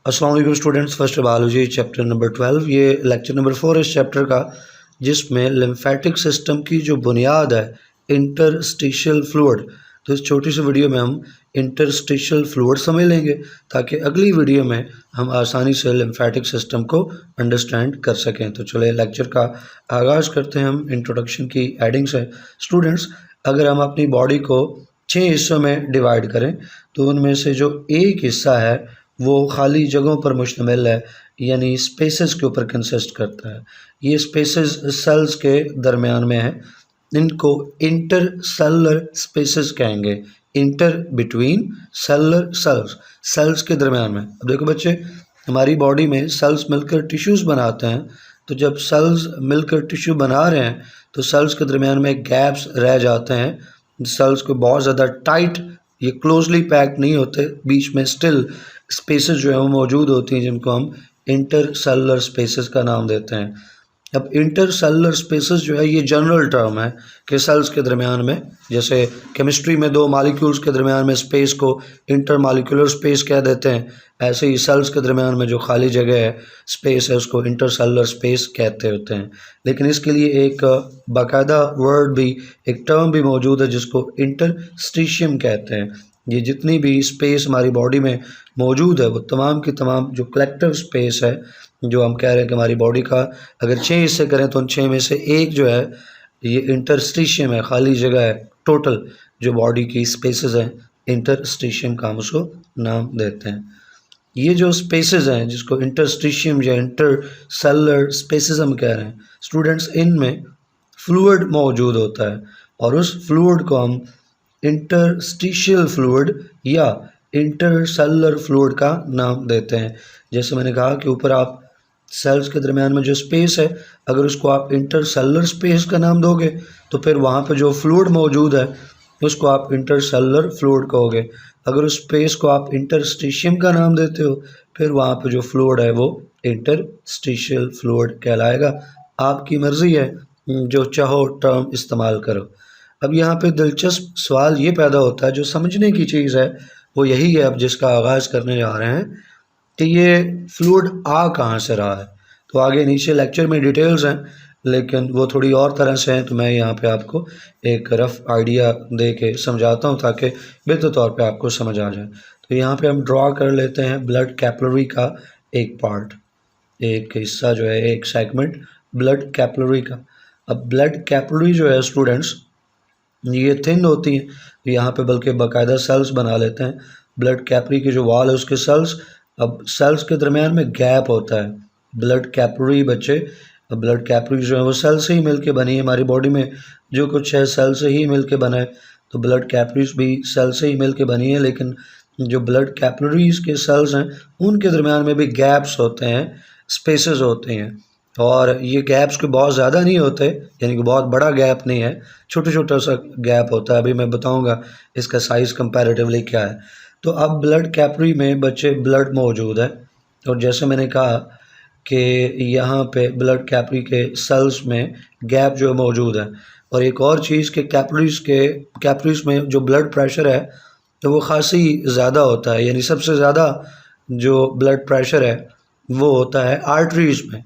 अस्सलाम वालेकुम students, first biology chapter number 12। ये लेक्चर नंबर 4 इस चैप्टर का, जिसमें लिम्फेटिक सिस्टम की जो बुनियाद है इंटरस्टिशियल फ्लूइड। तो इस छोटी सी वीडियो में हम इंटरस्टिशियल फ्लूइड समझ लेंगे ताकि अगली वीडियो में हम आसानी से लिम्फेटिक सिस्टम को अंडरस्टैंड कर सकें। तो चले लेक्चर का आगाज़ करते हैं हम इंट्रोडक्शन की एडिंग से। स्टूडेंट्स, अगर हम अपनी बॉडी को 6 हिस्सों में डिवाइड करें तो उनमें से जो एक हिस्सा है वो खाली जगहों पर मुश्तमिल है, यानी स्पेसेस के ऊपर कंसिस्ट करता है। ये स्पेसेस सेल्स के दरमियान में है, इनको इंटर सेलुलर स्पेसेस कहेंगे। Inter between cellular cells, cells के दरमियान में। अब देखो बच्चे, हमारी बॉडी में सेल्स मिलकर टिश्यूज़ बनाते हैं। तो जब सेल्स मिलकर टिश्यू बना रहे हैं तो सेल्स के दरमियान में गैप्स रह जाते हैं। सेल्स को बहुत ज़्यादा टाइट, ये क्लोजली पैक्ड नहीं होते, बीच में स्टिल स्पेसेस जो है वो मौजूद होती हैं, जिनको हम इंटर सेलुलर स्पेसेस का नाम देते हैं। अब इंटर सेलुलर स्पेसेस जो है ये जनरल टर्म है कि सेल्स के दरमियान में, जैसे केमिस्ट्री में दो मॉलिक्यूल्स के दरमियान में स्पेस को इंटर मॉलिक्यूलर स्पेस कह देते हैं, ऐसे ही सेल्स के दरमियान में जो खाली जगह है, स्पेस है, उसको इंटर सेलुलर स्पेस कहते होते हैं। लेकिन इसके लिए एक बाकायदा वर्ड भी, एक टर्म भी मौजूद है जिसको इंटरस्टिशियम कहते हैं। ये जितनी भी स्पेस हमारी बॉडी में मौजूद है वो तमाम की तमाम जो कलेक्टिव स्पेस है, जो हम कह रहे हैं कि हमारी बॉडी का अगर 6 हिस्से करें तो उन 6 में से एक जो है ये इंटरस्टिशियम है, खाली जगह है। टोटल जो बॉडी की स्पेसेस हैं, इंटरस्टिशियम का हम उसको नाम देते हैं। ये जो स्पेसेस हैं जिसको इंटरस्टिशियम या इंटर सेलुलर स्पेसेस हम कह रहे हैं स्टूडेंट्स, इनमें फ्लूइड मौजूद होता है और उस फ्लूइड को हम इंटरस्टिशियल फ्लूइड या इंटरसेलुलर फ्लूइड का नाम देते हैं। जैसे मैंने कहा कि ऊपर आप सेल्स के दरमियान में जो स्पेस है, अगर उसको आप इंटरसेलुलर स्पेस का नाम दोगे तो फिर वहाँ पे जो फ्लूइड मौजूद है उसको आप इंटरसेलुलर फ्लूइड कहोगे। अगर उस स्पेस को आप इंटरस्टिशियम का नाम देते हो, फिर वहाँ पे जो फ्लूइड है वो इंटरस्टिशियल फ्लूइड कहलाएगा। आपकी मर्ज़ी है, जो चाहो टर्म इस्तेमाल करो। अब यहाँ पे दिलचस्प सवाल ये पैदा होता है, जो समझने की चीज़ है वो यही है अब जिसका आगाज़ करने जा रहे हैं कि ये फ्लूइड आ कहाँ से रहा है। तो आगे नीचे लेक्चर में डिटेल्स हैं, लेकिन वो थोड़ी और तरह से हैं, तो मैं यहाँ पे आपको एक रफ़ आइडिया दे के समझाता हूँ ताकि बेहतर तौर पे आपको समझ आ जाए। तो यहाँ पे हम ड्रा कर लेते हैं ब्लड कैपिलरी का एक पार्ट, एक हिस्सा जो है, एक सेगमेंट ब्लड कैपिलरी का। अब ब्लड कैपिलरी जो है स्टूडेंट्स, ये थिन होती हैं, तो यहाँ पे बल्कि बाकायदा सेल्स बना लेते हैं। ब्लड कैपिलरी की जो वॉल है उसके सेल्स, अब सेल्स के दरमियान में गैप होता है। ब्लड कैपिलरी बच्चे, अब ब्लड कैपिलरी जो है वो सेल से ही मिलके बनी है। हमारी बॉडी में जो कुछ है सेल से ही मिलके बना है, तो ब्लड कैपिलरीज भी सेल से ही मिलके बनी है। लेकिन जो ब्लड कैपिलरीज के सेल्स हैं उनके दरमियान में भी गैप्स होते हैं, स्पेसेस होते हैं, और ये गैप्स कोई बहुत ज़्यादा नहीं होते, यानी कि बहुत बड़ा गैप नहीं है, छोटा छोटा सा गैप होता है। अभी मैं बताऊंगा इसका साइज़ कंपैरेटिवली क्या है। तो अब ब्लड कैपिलरी में बच्चे ब्लड मौजूद है, और जैसे मैंने कहा कि यहाँ पे ब्लड कैपिलरी के सेल्स में गैप जो मौजूद है। और एक और चीज़ कि कैपिलरीज में जो ब्लड प्रेशर है तो वो खासी ज़्यादा होता है, यानी सबसे ज़्यादा जो ब्लड प्रेशर है वो होता है आर्टरीज़ में।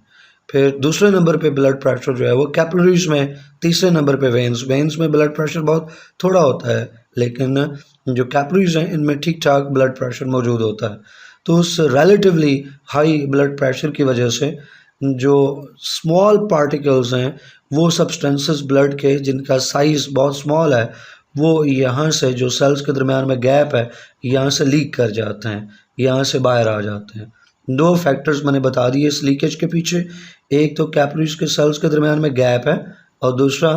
फिर दूसरे नंबर पे ब्लड प्रेशर जो है वो कैपिलरीज में, तीसरे नंबर पे वेन्स में ब्लड प्रेशर बहुत थोड़ा होता है, लेकिन जो कैपिलरीज हैं इनमें ठीक ठाक ब्लड प्रेशर मौजूद होता है। तो उस रिलेटिवली हाई ब्लड प्रेशर की वजह से जो स्मॉल पार्टिकल्स हैं, वो सब्सटेंसेस ब्लड के जिनका साइज़ बहुत स्मॉल है, वो यहाँ से जो सेल्स के दरमियान में गैप है यहाँ से लीक कर जाते हैं, यहाँ से बाहर आ जाते हैं। दो फैक्टर्स मैंने बता दिए इस लीकेज के पीछे, एक तो कैपिलरीज के सेल्स के दरमियान में गैप है, और दूसरा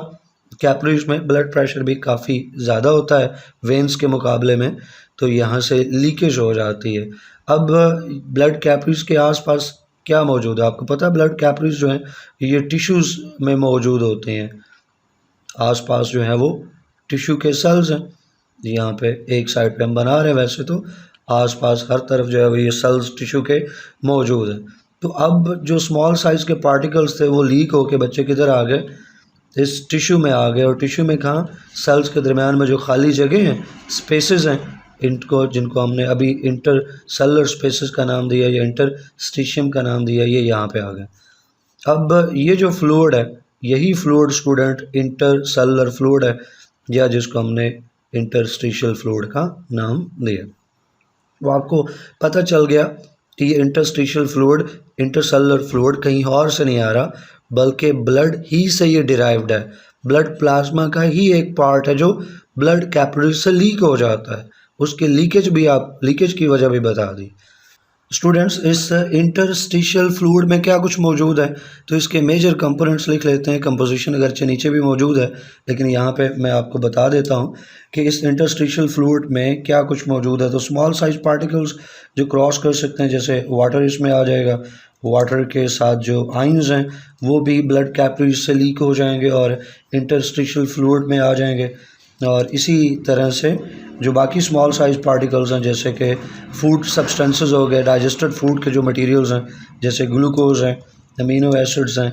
कैपिलरीज में ब्लड प्रेशर भी काफ़ी ज़्यादा होता है वेन्स के मुकाबले में, तो यहाँ से लीकेज हो जाती है। अब ब्लड कैपिलरीज के आसपास क्या मौजूद है आपको पता है? ब्लड कैपिलरीज जो हैं ये टिश्यूज़ में मौजूद होते हैं। आसपास जो है वो टिश्यू के सेल्स हैं, यहाँ पे एक साइड पे हम बना रहे हैं, वैसे तो आसपास हर तरफ जो है वो ये सेल्स टिश्यू के मौजूद हैं। तो अब जो स्मॉल साइज़ के पार्टिकल्स थे वो लीक होके बच्चे किधर आ गए? इस टिश्यू में आ गए। और टिश्यू में कहाँ? सेल्स के दरमियान में जो खाली जगह हैं, स्पेसेस हैं, इनको जिनको हमने अभी इंटर सेलुलर स्पेसेस का नाम दिया या इंटरस्टिशियम का नाम दिया, ये यहाँ पे आ गए। अब ये जो फ्लूइड है, यही fluid student inter cellular fluid है, या जिसको हमने इंटरस्टिशियल फ्लूइड का नाम दिया। वो आपको पता चल गया कि ये इंटरस्टिशियल फ्लूइड, इंटरसेलुलर फ्लूइड कहीं और से नहीं आ रहा, बल्कि ब्लड ही से ये डिराइव्ड है। ब्लड प्लाज्मा का ही एक पार्ट है जो ब्लड कैपिलरी से लीक हो जाता है। उसके लीकेज की वजह भी बता दी। स्टूडेंट्स, इस इंटरस्टिशियल फ्लूइड में क्या कुछ मौजूद है, तो इसके मेजर कंपोनेंट्स लिख लेते हैं। कंपोजिशन अगरचे नीचे भी मौजूद है, लेकिन यहाँ पे मैं आपको बता देता हूँ कि इस इंटरस्टिशियल फ्लूइड में क्या कुछ मौजूद है। तो स्मॉल साइज पार्टिकल्स जो क्रॉस कर सकते हैं, जैसे वाटर इसमें आ जाएगा। वाटर के साथ जो आइंस हैं वो भी ब्लड कैपिलरीज से लीक हो जाएंगे और इंटरस्टिशियल फ्लूइड में आ जाएंगे। और इसी तरह से जो बाकी स्मॉल साइज पार्टिकल्स हैं, जैसे कि फूड सब्सटेंसेस हो गए, डाइजेस्टेड फूड के जो मटेरियल्स हैं, जैसे ग्लूकोज हैं, अमीनो एसिड्स हैं,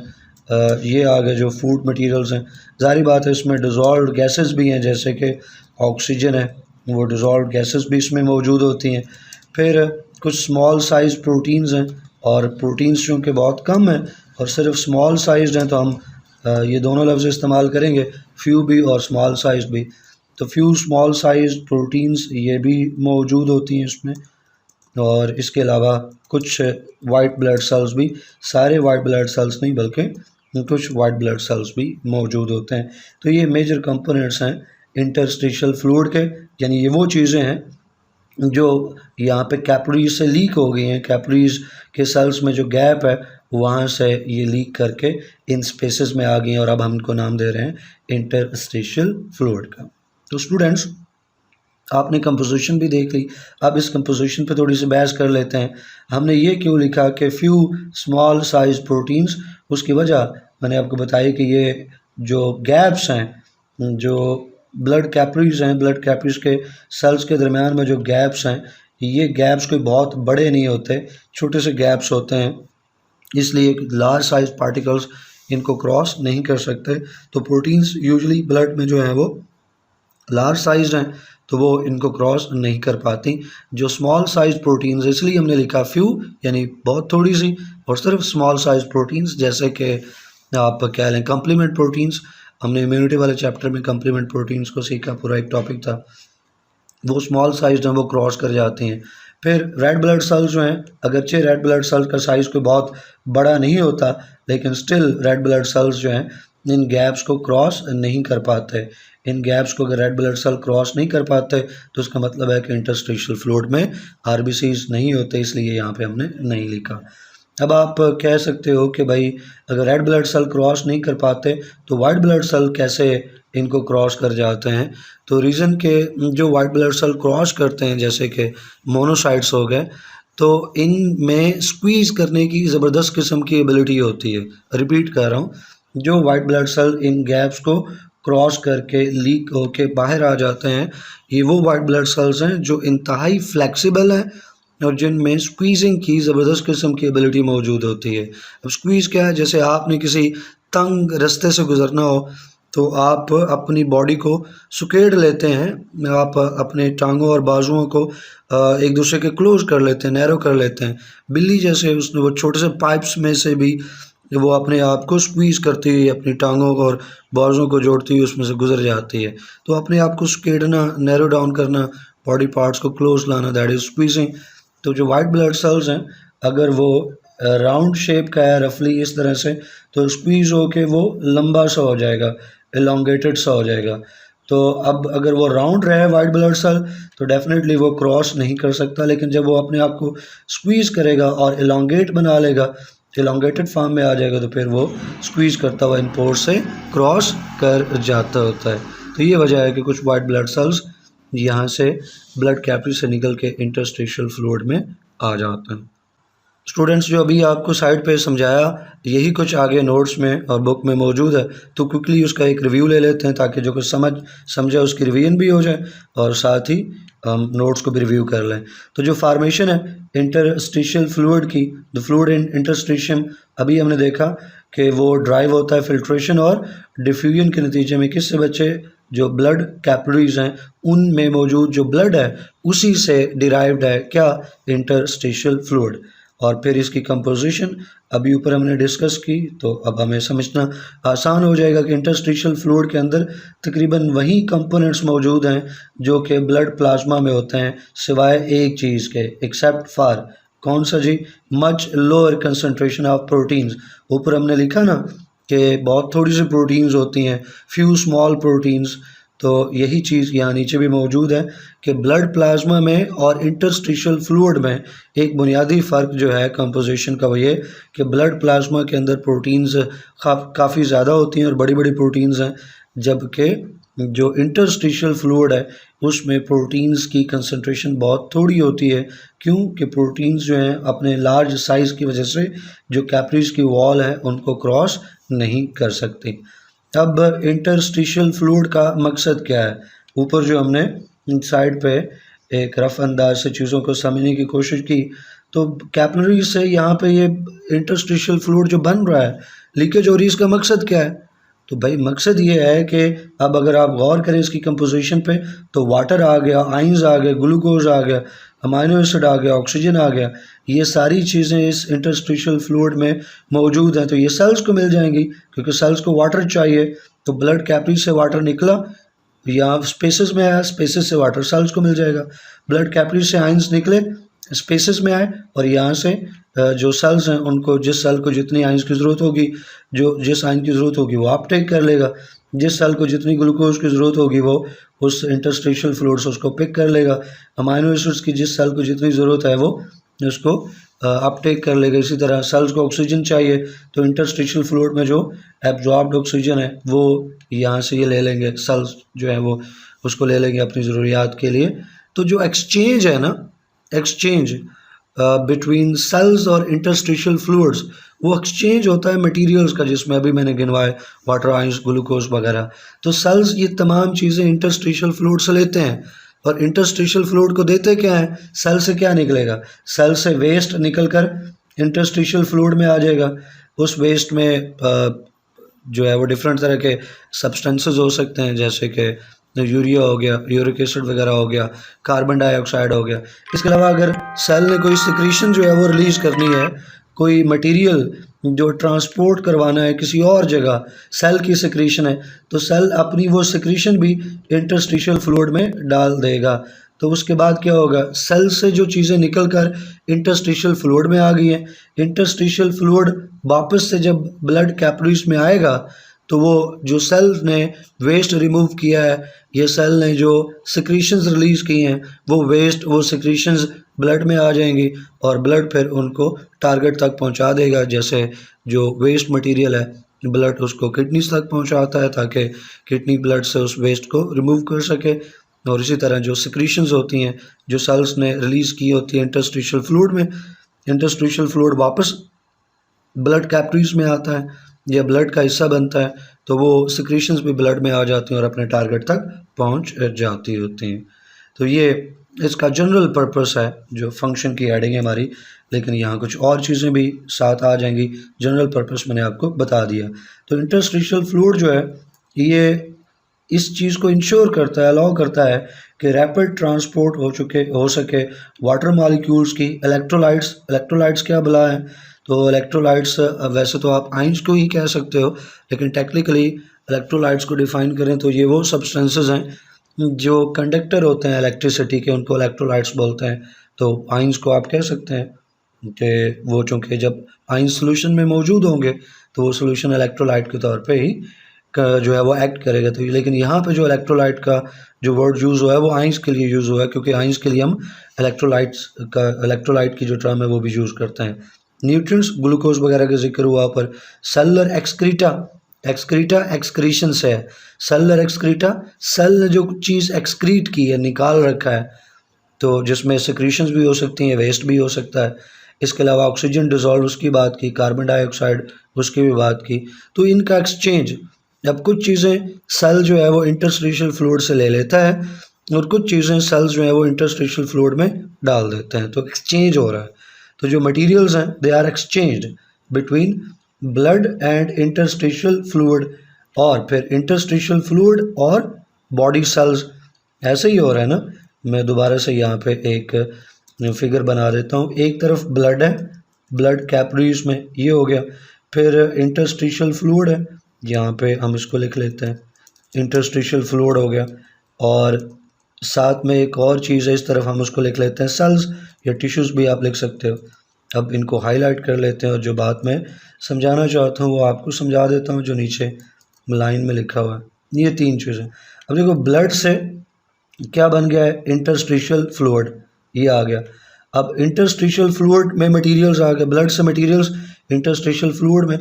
ये आ गए जो फूड मटेरियल्स हैं। जाहिर बात है इसमें डिज़ोल्व्ड गैसेस भी हैं, जैसे कि ऑक्सीजन है, वो डिज़ोल्व्ड गैसेस भी इसमें मौजूद होती हैं। फिर कुछ स्मॉल साइज प्रोटीन्स हैं, और प्रोटीन्स चूँकि बहुत कम हैं और सिर्फ स्मॉल साइज हैं, तो हम ये दोनों लफ्ज़ इस्तेमाल करेंगे, फ्यू भी और स्मॉल साइज भी। तो फ्यू स्मॉल साइज प्रोटीन्स ये भी मौजूद होती हैं इसमें। और इसके अलावा कुछ वाइट ब्लड सेल्स भी, सारे वाइट ब्लड सेल्स नहीं बल्कि कुछ वाइट ब्लड सेल्स भी मौजूद होते हैं। तो ये मेजर कंपोनेंट्स हैं इंटरस्टिशियल फ्लूइड के, यानी ये वो चीज़ें हैं जो यहाँ पे कैपिलरीज से लीक हो गई हैं। कैपिलरीज के सेल्स में जो गैप है वहाँ से ये लीक करके इन स्पेसेस में आ गई हैं, और अब हम इनको नाम दे रहे हैं इंटरस्टिशियल फ्लूइड का। तो स्टूडेंट्स, आपने कंपोजिशन भी देख ली, अब इस कंपोजिशन पे थोड़ी सी बहस कर लेते हैं। हमने ये क्यों लिखा कि फ्यू स्मॉल साइज प्रोटीन्स, उसकी वजह मैंने आपको बताई कि ये जो गैप्स हैं, जो ब्लड कैपिलरीज हैं, ब्लड कैपिलरीज के सेल्स के दरमियान में जो गैप्स हैं, ये गैप्स कोई बहुत बड़े नहीं होते, छोटे से गैप्स होते हैं, इसलिए लार्ज साइज पार्टिकल्स इनको क्रॉस नहीं कर सकते। तो प्रोटीन्स यूजुअली ब्लड में जो है वो लार्ज साइज हैं, तो वो इनको क्रॉस नहीं कर पाती। जो स्मॉल साइज प्रोटीन्स, इसलिए हमने लिखा फ्यू, यानी बहुत थोड़ी सी, और सिर्फ स्मॉल साइज प्रोटीन्स, जैसे कि आप कह लें कम्प्लीमेंट प्रोटीन्स। हमने इम्यूनिटी वाले चैप्टर में कम्प्लीमेंट प्रोटीन्स को सीखा, पूरा एक टॉपिक था। वो स्मॉल साइज हैं, वो क्रॉस कर जाती हैं। फिर रेड ब्लड सेल्स जो हैं, अगरचे रेड ब्लड सेल्स का साइज़ कोई बहुत बड़ा नहीं होता, लेकिन स्टिल रेड ब्लड सेल्स जो हैं इन गैप्स को क्रॉस नहीं कर पाते। इन गैप्स को अगर रेड ब्लड सेल क्रॉस नहीं कर पाते तो उसका मतलब है कि इंटरस्टिशियल फ्लूइड में आरबीसीज नहीं होते, इसलिए यहाँ पे हमने नहीं लिखा। अब आप कह सकते हो कि भाई अगर रेड ब्लड सेल क्रॉस नहीं कर पाते तो वाइट ब्लड सेल कैसे इनको क्रॉस कर जाते हैं। तो रीज़न के जो वाइट ब्लड सेल क्रॉस करते हैं, जैसे कि मोनोसाइट्स हो गए, तो इनमें स्क्वीज़ करने की ज़बरदस्त किस्म की एबिलिटी होती है। रिपीट कर रहा हूँ, जो वाइट ब्लड सेल इन गैप्स को क्रॉस करके लीक होके बाहर आ जाते हैं, ये वो वाइट ब्लड सेल्स हैं जो इंतहाई फ्लेक्सिबल हैं और जिनमें स्क्वीज़िंग की ज़बरदस्त किस्म की एबिलिटी मौजूद होती है। अब स्क्वीज़ क्या है, जैसे आपने किसी तंग रास्ते से गुज़रना हो तो आप अपनी बॉडी को सुकेड़ लेते हैं, आप अपने टांगों और बाजुओं को एक दूसरे के क्लोज कर लेते हैं, नैरो कर लेते हैं। बिल्ली जैसे उसने वो छोटे से पाइप्स में से भी वो अपने आप को स्क्वीज़ करती हुई अपनी टांगों और बाजुओं को जोड़ती हुई उसमें से गुजर जाती है। तो अपने आप को सुकेड़ना, नैरो डाउन करना, बॉडी पार्ट्स को क्लोज लाना, दैट इज़ स्क्वीजिंग। तो जो वाइट ब्लड सेल्स हैं, अगर वो राउंड शेप का है रफली इस तरह से, तो स्क्वीज़ होके वो लंबा सा हो जाएगा, एलोंगेटेड सा हो जाएगा। तो अब अगर वो राउंड रहे वाइट ब्लड सेल तो डेफिनेटली वो क्रॉस नहीं कर सकता, लेकिन जब वो अपने आप को स्क्वीज़ करेगा और एलोंगेट बना लेगा, एलोंगेटेड फॉर्म में आ जाएगा, तो फिर वो स्क्वीज़ करता हुआ इन पोर से क्रॉस कर जाता होता है। तो ये वजह है कि कुछ वाइट ब्लड सेल्स यहाँ से ब्लड कैपिलरी से निकल के इंटरस्टिशियल फ्लूइड में आ जाते हैं। स्टूडेंट्स, जो अभी आपको साइड पे समझाया यही कुछ आगे नोट्स में और बुक में मौजूद है, तो क्विकली उसका एक रिव्यू ले लेते हैं ताकि जो कुछ समझे उसकी रिवीजन भी हो जाए और साथ ही हम नोट्स को भी रिव्यू कर लें। तो जो फार्मेशन है इंटरस्टिशियल फ्लूइड की, द फ्लूइड इन इंटरस्टिशियम, अभी हमने देखा कि वो ड्राइव होता है फिल्ट्रेशन और डिफ्यूजन के नतीजे में। किससे बच्चे? जो ब्लड कैपिलरीज हैं उनमें मौजूद जो ब्लड है उसी से डिराइव्ड है क्या, इंटरस्टिशियल फ्लूइड। और फिर इसकी कंपोजिशन अभी ऊपर हमने डिस्कस की, तो अब हमें समझना आसान हो जाएगा कि इंटरस्टिशियल फ्लूइड के अंदर तकरीबन वही कंपोनेंट्स मौजूद हैं जो कि ब्लड प्लाज्मा में होते हैं, सिवाय एक चीज़ के, एक्सेप्ट फॉर कौन सा जी, much lower concentration of proteins. ऊपर हमने लिखा ना कि बहुत थोड़ी सी प्रोटीन्स होती हैं, फ्यू स्मॉल प्रोटीन्स, तो यही चीज़ यहाँ नीचे भी मौजूद है कि ब्लड प्लाज्मा में और इंटरस्टिशियल फ्लूइड में एक बुनियादी फ़र्क जो है कंपोजिशन का वो ये कि ब्लड प्लाज्मा के अंदर प्रोटीन्स काफ़ी ज़्यादा होती हैं और बड़ी बड़ी प्रोटीन्स हैं, जबकि जो इंटरस्टिशियल फ्लूइड है उसमें प्रोटीन्स की कंसंट्रेशन बहुत थोड़ी होती है। क्यों कि प्रोटीन्स जो हैं अपने लार्ज साइज़ की वजह से जो कैपिलरीज की वॉल है उनको क्रॉस नहीं कर सकती। अब इंटरस्टिशियल फ्लूइड का मकसद क्या है, ऊपर जो हमने साइड पे एक रफ अंदाज से चीज़ों को समझने की कोशिश की, तो कैपिलरी से यहाँ पे ये इंटरस्टिशियल फ्लूइड जो बन रहा है, लीकेज हो रही है, इसका मकसद क्या है? तो भाई मकसद ये है कि अब अगर आप गौर करें इसकी कंपोजिशन पे, तो वाटर आ गया, आइंस आ गए, ग्लूकोज आ गया, अमाइनो एसिड आ गया, ऑक्सीजन आ गया, ये सारी चीज़ें इस इंटरस्टिशियल फ्लूइड में मौजूद हैं। तो ये सेल्स को मिल जाएंगी क्योंकि सेल्स को वाटर चाहिए, तो ब्लड कैपिलरी से वाटर निकला, यहाँ स्पेसेस में आया, स्पेसेस से वाटर सेल्स को मिल जाएगा। ब्लड कैपिलरी से आइंस निकले, स्पेसेस में आए, और यहाँ से जो सेल्स हैं उनको, जिस सेल को जितनी आइंस की ज़रूरत होगी, जो जिस आयन की ज़रूरत होगी वो अपटेक कर लेगा, जिस सेल को जितनी ग्लूकोज की ज़रूरत होगी वो उस इंटरस्टिशियल फ्लूइड से उसको पिक कर लेगा, अमाइनो एसिड्स की जिस सेल को जितनी ज़रूरत है वो उसको अपटेक कर लेगा। इसी तरह सेल्स को ऑक्सीजन चाहिए तो इंटरस्टिशियल फ्लूइड में जो एब्जॉर्ब्ड ऑक्सीजन है वो यहाँ से ये ले लेंगे, सेल्स जो है वो उसको ले लेंगे अपनी ज़रूरियात के लिए। तो जो एक्सचेंज है ना, एक्सचेंज बिटवीन सेल्स और इंटरस्टिशियल फ्लूइड्स, वो एक्सचेंज होता है मटेरियल्स का, जिसमें अभी मैंने गिनवाए वाटर, आइंस, ग्लूकोज वगैरह। तो सेल्स ये तमाम चीज़ें इंटरस्टिशियल फ्लूइड से लेते हैं, और इंटरस्टिशियल फ्लूइड को देते क्या है, सेल से क्या निकलेगा, सेल से वेस्ट निकल कर इंटरस्टिशियल फ्लूइड में आ जाएगा। उस वेस्ट में जो है वो डिफरेंट तरह के सब्सटेंसेस हो सकते हैं, जैसे कि यूरिया हो गया, यूरिक एसिड वगैरह हो गया, कार्बन डाइऑक्साइड हो गया। इसके अलावा अगर सेल ने कोई सिक्रीशन जो है वो रिलीज़ करनी है, कोई मटेरियल जो ट्रांसपोर्ट करवाना है किसी और जगह, सेल की सिक्रीशन है, तो सेल अपनी वो सिक्रीशन भी इंटरस्टिशियल फ्लूइड में डाल देगा। तो उसके बाद क्या होगा, सेल से जो चीज़ें निकल कर इंटरस्टिशियल फ्लूइड में आ गई हैं, इंटरस्टिशियल फ्लूइड वापस से जब ब्लड कैपिलरीज में आएगा तो वो जो सेल ने वेस्ट रिमूव किया है, ये सेल ने जो सिक्रीशंस रिलीज़ की हैं, वो वेस्ट, वो सिक्रीशंस ब्लड में आ जाएंगी और ब्लड फिर उनको टारगेट तक पहुंचा देगा। जैसे जो वेस्ट मटेरियल है ब्लड उसको किडनीज तक पहुंचाता है ताकि किडनी ब्लड से उस वेस्ट को रिमूव कर सके, और इसी तरह जो सिक्रीशंस होती हैं जो सेल्स ने रिलीज़ की होती है इंटरस्टिशियल फ्लूइड में, इंटरस्टिशियल फ्लूइड वापस ब्लड कैपिलरीज में आता है या ब्लड का हिस्सा बनता है, तो वो सिक्रीशंस भी ब्लड में आ जाती हैं और अपने टारगेट तक पहुंच जाती होती हैं। तो ये इसका जनरल पर्पस है, जो फंक्शन की हेडिंग है हमारी, लेकिन यहाँ कुछ और चीज़ें भी साथ आ जाएंगी। जनरल पर्पस मैंने आपको बता दिया। तो इंटरस्टिशियल फ्लूइड जो है ये इस चीज़ को इंश्योर करता है, अलाउ करता है कि रैपिड ट्रांसपोर्ट हो सके वाटर मॉलिक्यूल्स की, इलेक्ट्रोलाइट्स। इलेक्ट्रोलाइट्स क्या बला है, तो इलेक्ट्रोलाइट्स वैसे तो आप आइंस को ही कह सकते हो, लेकिन टेक्निकली इलेक्ट्रोलाइट्स को डिफ़ाइन करें तो ये वो सब्सटेंसेस हैं जो कंडक्टर होते हैं इलेक्ट्रिसिटी के, उनको इलेक्ट्रोलाइट्स बोलते हैं। तो आइंस को आप कह सकते हैं कि वो चूँकि जब आइंस सोल्यूशन में मौजूद होंगे तो वो सोल्यूशन इलेक्ट्रोलाइट के तौर पे ही जो है वो एक्ट करेगा। तो लेकिन यहाँ पे जो इलेक्ट्रोलाइट का जो वर्ड यूज़ हुआ है वो आइंस के लिए यूज़ हुआ है, क्योंकि आइंस के लिए हम इलेक्ट्रोलाइट की जो टर्म है वो भी यूज़ करते हैं। न्यूट्रिएंट्स, ग्लूकोज वगैरह का जिक्र हुआ पर। सेलुलर एक्सक्रीटा, एक्सक्रीटा एक्सक्रीशन से है। सेलुलर एक्सक्रीटा, सेल ने जो चीज़ एक्सक्रीट की है, निकाल रखा है, तो जिसमें सिक्रीशंस भी हो सकती हैं, वेस्ट भी हो सकता है। इसके अलावा ऑक्सीजन डिजॉल्व उसकी बात की, कार्बन डाइऑक्साइड उसकी भी बात की। तो इनका एक्सचेंज, अब कुछ चीज़ें सेल जो है वो इंटरस्टिशियल फ्लूइड से ले लेता है और कुछ चीज़ें सेल्स जो है वो इंटरस्टिशियल फ्लूइड में डाल देते हैं, तो एक्सचेंज हो रहा है। तो जो मटेरियल्स हैं they are exchanged between blood and interstitial fluid, और फिर इंटरस्टिशियल फ्लूइड और बॉडी सेल्स ऐसे ही हो रहा है ना। मैं दोबारा से यहाँ पे एक फिगर बना देता हूँ। एक तरफ ब्लड है, ब्लड कैपिलरीज में, ये हो गया। फिर इंटरस्टिशियल फ्लूइड है, यहाँ पे हम इसको लिख लेते हैं, इंटरस्टिशियल फ्लूइड हो गया। और साथ में एक और चीज़ है, इस तरफ हम उसको लिख लेते हैं सेल्स या टिश्यूज़ भी आप लिख सकते हो। अब इनको हाईलाइट कर लेते हैं और जो बात मैं समझाना चाहता हूँ वो आपको समझा देता हूँ, जो नीचे लाइन में लिखा हुआ है। ये तीन चीज़ें। अब देखो ब्लड से क्या बन गया है, इंटरस्टिशियल फ्लूइड, ये आ गया। अब इंटरस्टिशियल फ्लूइड में मटेरियल्स आ गए, ब्लड से मटेरियल्स इंटरस्टिशियल फ्लूइड में,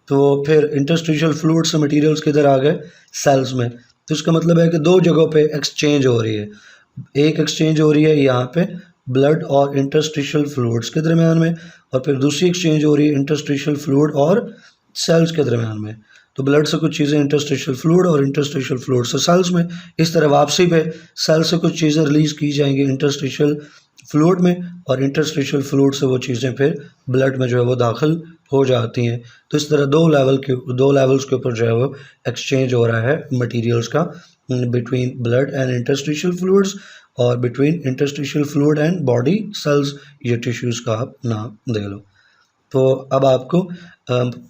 तो फिर इंटरस्टिशियल फ्लूइड से मटेरियल्स किधर आ गए, सेल्स में। तो इसका मतलब है कि दो जगहों पे एक्सचेंज हो रही है। एक एक्सचेंज हो रही है यहाँ पे ब्लड और इंटरस्टिशियल फ्लूइड्स के दरमियान में, और फिर दूसरी एक्सचेंज हो रही है इंटरस्टिशियल फ्लूइड और सेल्स के दरमियान में। तो ब्लड से कुछ चीज़ें इंटरस्टिशियल फ्लूइड और इंटरस्टिशियल फ्लूइड से सेल्स में। इस तरह वापसी पे सेल से कुछ चीज़ें रिलीज़ की जाएंगी इंटरस्टिशियल फ्लूइड में, और इंटरस्टिशियल फ्लूइड से वो चीज़ें फिर ब्लड में जो है वो दाखिल हो जाती हैं। तो इस तरह दो लेवल्स के ऊपर जो है वो एक्सचेंज हो रहा है मटेरियल्स का, between blood and interstitial fluids और between interstitial fluid and body cells, ये टिश्यूज़ का आप नाम दे लो। तो अब आपको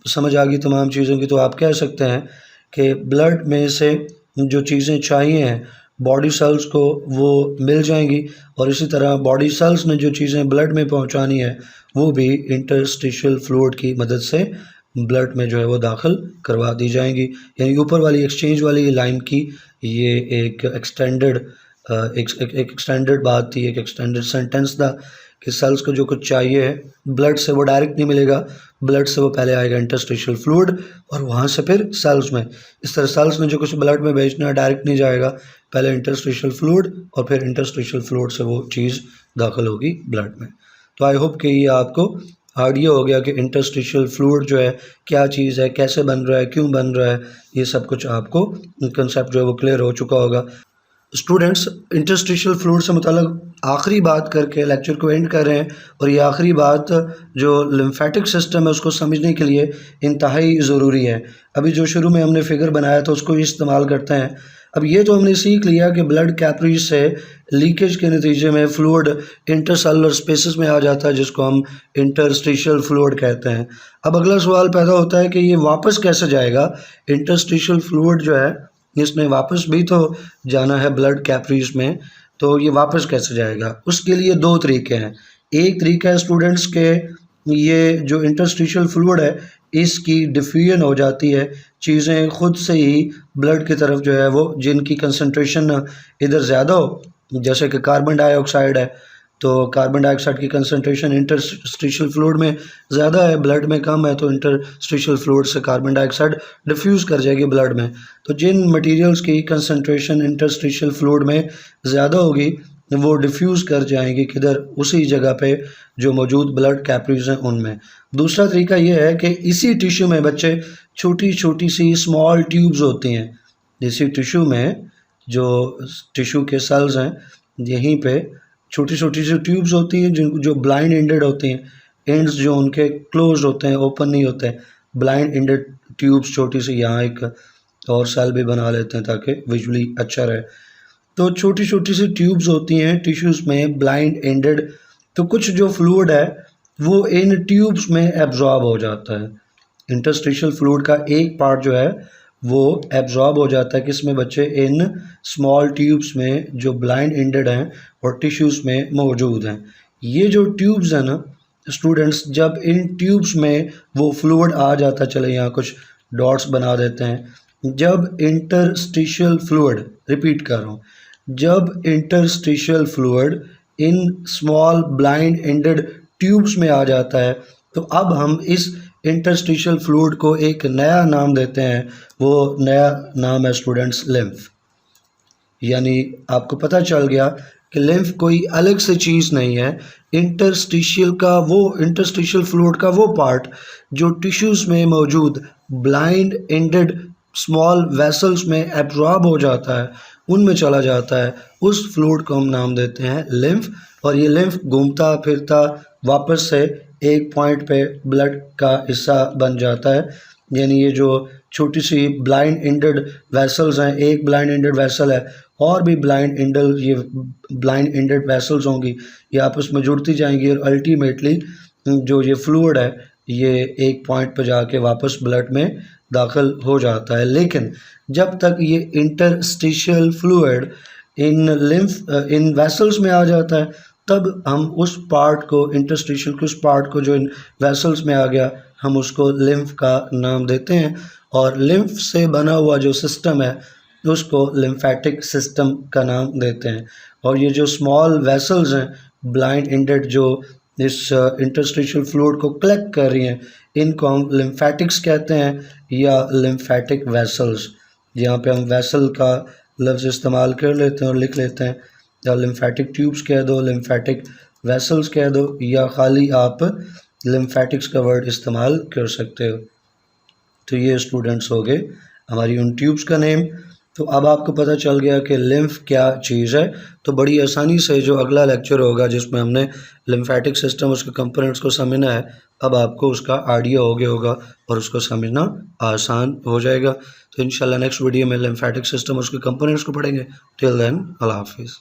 समझ आ गई तमाम चीज़ों की। तो आप कह सकते हैं कि ब्लड में से जो चीज़ें चाहिए हैं बॉडी सेल्स को वो मिल जाएंगी, और इसी तरह बॉडी सेल्स ने जो चीज़ें ब्लड में पहुंचानी है वो भी इंटरस्टिशियल फ्लूइड की मदद से ब्लड में जो है वो दाखिल करवा दी जाएंगी। यानी ऊपर वाली एक्सचेंज वाली लाइन की ये एक एक्सटेंडेड बात थी, एक एक्सटेंडेड सेंटेंस था कि सेल्स को जो कुछ चाहिए है ब्लड से वो डायरेक्ट नहीं मिलेगा, ब्लड से वो पहले आएगा इंटरस्टिशियल फ्लूइड और वहाँ से फिर सेल्स में। इस तरह सेल्स ने जो कुछ ब्लड में भेजना है डायरेक्ट नहीं जाएगा, पहले इंटरस्टिशियल फ्लूइड और फिर इंटरस्टिशियल फ्लूइड से वो चीज़ दाखिल होगी ब्लड में। तो आई होप कि ये आपको आइडिया हो गया कि इंटरस्टिशियल फ्लूइड जो है क्या चीज़ है, कैसे बन रहा है, क्यों बन रहा है, ये सब कुछ आपको कंसेप्ट जो है वो क्लियर हो चुका होगा। स्टूडेंट्स, इंटरस्टिशियल फ्लूइड से मुताल्लिक आखिरी बात करके लेक्चर को एंड कर रहे हैं, और ये आखिरी बात जो लिम्फेटिक सिस्टम है उसको समझने के लिए इंतहाई ज़रूरी है। अभी जो शुरू में हमने फिगर बनाया था उसको इस्तेमाल करते हैं। अब ये तो हमने सीख लिया कि ब्लड कैपिलरीज से लीकेज के नतीजे में फ्लूइड इंटरसेलुलर स्पेसेस में आ जाता है, जिसको हम इंटरस्टिशियल फ्लूइड कहते हैं। अब अगला सवाल पैदा होता है कि ये वापस कैसे जाएगा, इंटरस्टिशियल फ्लूइड जो है इसने वापस भी तो जाना है ब्लड कैपिलरीज में, तो ये वापस कैसे जाएगा। उसके लिए दो तरीके हैं। एक तरीका है स्टूडेंट्स के ये जो इंटरस्टिशियल फ्लूइड है इसकी डिफ्यूजन हो जाती है, चीज़ें खुद से ही ब्लड की तरफ जो है वो जिनकी कंसंट्रेशन इधर ज़्यादा हो, जैसे कि कार्बन डाइऑक्साइड है, तो कार्बन डाइऑक्साइड की कंसंट्रेशन इंटरस्टिशियल फ्लूइड में ज़्यादा है, ब्लड में कम है, तो इंटरस्टिशियल फ्लूइड से कार्बन डाइऑक्साइड डिफ्यूज़ कर जाएगी ब्लड में। तो जिन मटेरियल्स की कंसंट्रेशन इंटरस्टिशियल फ्लूइड में ज़्यादा होगी वो डिफ्यूज़ कर जाएंगी किधर, उसी जगह पे जो मौजूद ब्लड कैपिलरीज हैं उनमें। दूसरा तरीका ये है कि इसी टिश्यू में बच्चे छोटी छोटी सी स्मॉल ट्यूब्स होती हैं, इसी टिश्यू में जो टिश्यू के सेल्स हैं यहीं पे छोटी छोटी सी ट्यूब्स होती हैं जो ब्लाइंड एंडेड होती हैं, एंड्स जो उनके क्लोज होते हैं, ओपन नहीं होते हैं, ब्लाइंड एंडेड ट्यूब्स छोटी सी। यहाँ एक और सेल भी बना लेते हैं ताकि विजुअली अच्छा रहे। तो छोटी छोटी सी ट्यूब्स होती हैं टिश्यूज़ में ब्लाइंड एंडेड, तो कुछ जो फ्लूइड है वो इन ट्यूब्स में एब्जॉर्ब हो जाता है। इंटरस्टिशियल फ्लूइड का एक पार्ट जो है वो एब्जॉर्ब हो जाता है किसमें बच्चे, इन स्मॉल ट्यूब्स में जो ब्लाइंड एंडेड हैं और टिश्यूज़ में मौजूद हैं। ये जो ट्यूब्स हैं ना स्टूडेंट्स, जब इन ट्यूब्स में वो फ्लूइड आ जाता, चले यहाँ कुछ डॉट्स बना देते हैं, जब इंटरस्टिशियल फ्लूइड, रिपीट कर रहा हूँ, जब interstitial fluid in small blind ended tubes में आ जाता है, तो अब हम इस इंटरस्टिशियल फ्लूइड को एक नया नाम देते हैं। वो नया नाम है स्टूडेंट्स लिम्फ। यानी आपको पता चल गया कि लिम्फ कोई अलग से चीज़ नहीं है, इंटरस्टिशियल फ्लूइड का वो पार्ट जो टिश्यूज़ में मौजूद ब्लाइंड एंडेड स्मॉल वेसल्स में एब्जॉर्ब हो जाता है, उनमें चला जाता है, उस फ्लूइड को हम नाम देते हैं लिम्फ। और ये लिम्फ घूमता फिरता वापस से एक पॉइंट पे ब्लड का हिस्सा बन जाता है। यानी ये जो छोटी सी ब्लाइंड एंडेड वेसल्स हैं, एक ब्लाइंड एंडेड वेसल है और भी ब्लाइंड एंडेड वेसल्स होंगी, ये आपस में जुड़ती जाएंगी और अल्टीमेटली जो ये फ्लूइड है ये एक पॉइंट पर जाके वापस ब्लड में दाखिल हो जाता है। लेकिन जब तक ये इंटरस्टिशियल फ्लूइड इन वेसल्स में आ जाता है तब हम उस पार्ट को, इंटरस्टिशियल के उस पार्ट को जो इन वेसल्स में आ गया, हम उसको लिम्फ का नाम देते हैं और लिम्फ से बना हुआ जो सिस्टम है उसको लिम्फेटिक सिस्टम का नाम देते हैं। और ये जो स्मॉल वेसल्स हैं ब्लाइंड एंडेड जो इस इंटरस्टिशियल फ्लूइड को कलेक्ट कर रही हैं, इनको हम लिम्फेटिक्स कहते हैं या लिम्फेटिक वेसल्स। यहाँ पे हम वेसल का लफ्ज़ इस्तेमाल कर लेते हैं और लिख लेते हैं, या लिम्फेटिक ट्यूब्स कह दो, लिम्फेटिक वेसल्स कह दो, या खाली आप लिम्फेटिक्स का वर्ड इस्तेमाल कर सकते हो। तो ये स्टूडेंट्स हो गए हमारी उन ट्यूब्स का नेम। तो अब आपको पता चल गया कि लिम्फ क्या चीज़ है। तो बड़ी आसानी से जो अगला लेक्चर होगा जिसमें हमने लिम्फेटिक सिस्टम उसके कंपोनेंट्स को समझना है, अब आपको उसका आइडिया हो गया होगा और उसको समझना आसान हो जाएगा। तो इंशाल्लाह नेक्स्ट वीडियो में लिम्फेटिक सिस्टम उसके कंपोनेंट्स को पढ़ेंगे। टिल देन अल्लाह हाफिज़।